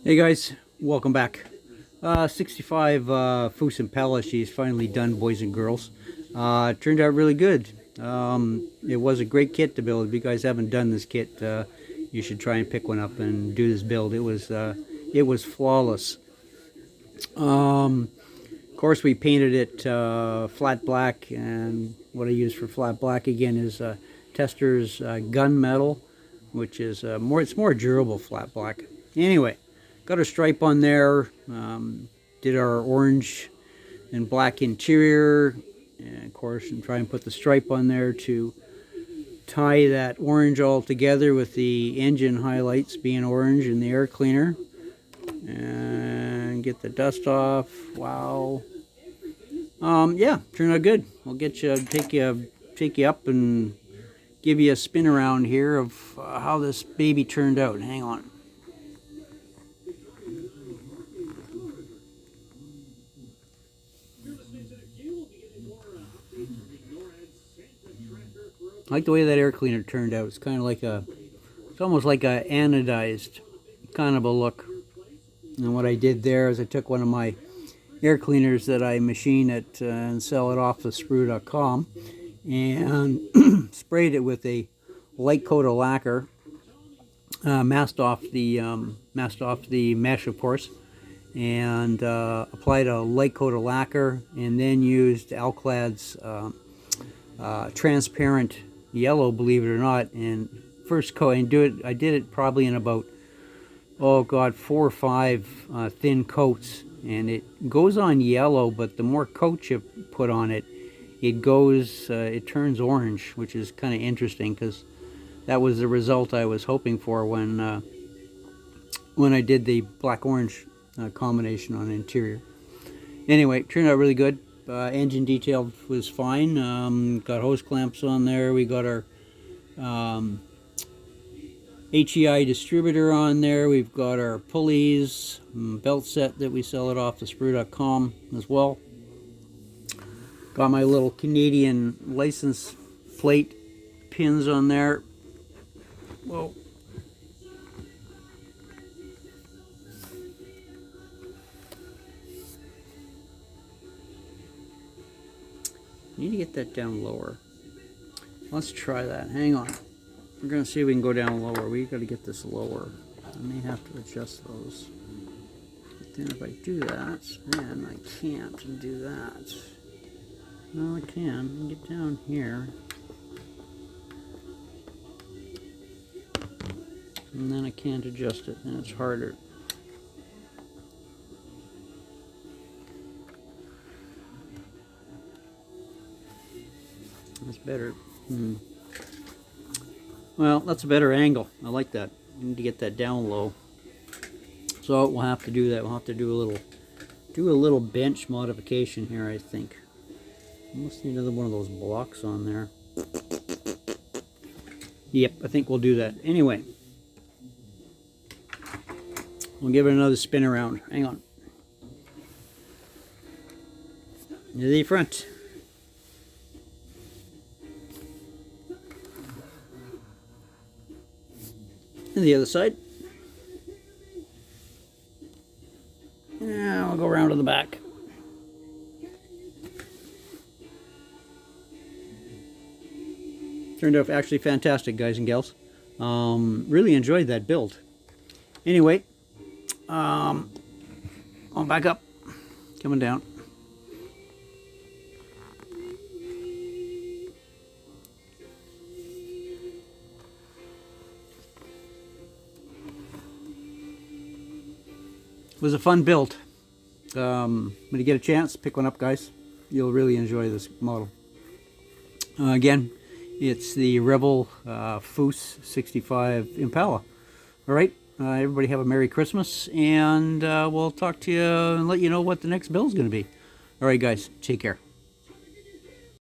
Hey guys, welcome back. 65 Foose Impala. She's finally done, boys and girls. Turned out really good. It was a great kit to build. If you guys haven't done this kit, you should try and pick one up and do this build. It was flawless. Of course, we painted it flat black, and what I use for flat black again is Tester's gunmetal, which is it's more durable flat black. Anyway, got a stripe on there. Did our orange and black interior, and of course, and try and put the stripe on there to tie that orange all together with the engine highlights being orange and the air cleaner, and get the dust off. Wow. Yeah, turned out good. I'll take you up and give you a spin around here of how this baby turned out. Hang on. I like the way that air cleaner turned out. It's kind of like it's almost like a anodized kind of a look. And what I did there is I took one of my air cleaners that I machine it and sell it off of sprue.com, and sprayed it with a light coat of lacquer, masked off the mesh, of course, and applied a light coat of lacquer, and then used Alclad's transparent yellow, believe it or not, and first coat. And I did it probably in about, oh god, 4 or 5 thin coats, and it goes on yellow, but the more coat you put on it, it turns orange, which is kind of interesting, because that was the result I was hoping for when I did the black-orange combination on the interior. Anyway, turned out really good. Engine detail was fine. Got hose clamps on there. We got our HEI distributor on there. We've got our pulleys, belt set that we sell it off to sprue.com as well. Got my little Canadian license plate pins on there. Whoa. Need to get that down lower. Let's try that. Hang on. We're going to see if we can go down lower. We got to get this lower. I may have to adjust those. But then if I do that, then I can't do that. No, I can. Get down here. And then I can't adjust it, and it's harder. That's better. Well, that's a better angle. I like that. I need to get that down low. So we'll have to do that. We'll have to do a little bench modification here, I think. Almost need another one of those blocks on there. Yep, I think we'll do that. Anyway, we'll give it another spin around. Hang on. To the front. And the other side. And I'll go around to the back. Turned out actually fantastic, guys and gals. Really enjoyed that build. Anyway, I'll back up. Coming down. It was a fun build. When you get a chance, pick one up, guys. You'll really enjoy this model. Again, it's the Rebel Foose 65 Impala. All right, everybody have a Merry Christmas, and we'll talk to you and let you know what the next build is going to be. All right, guys, take care.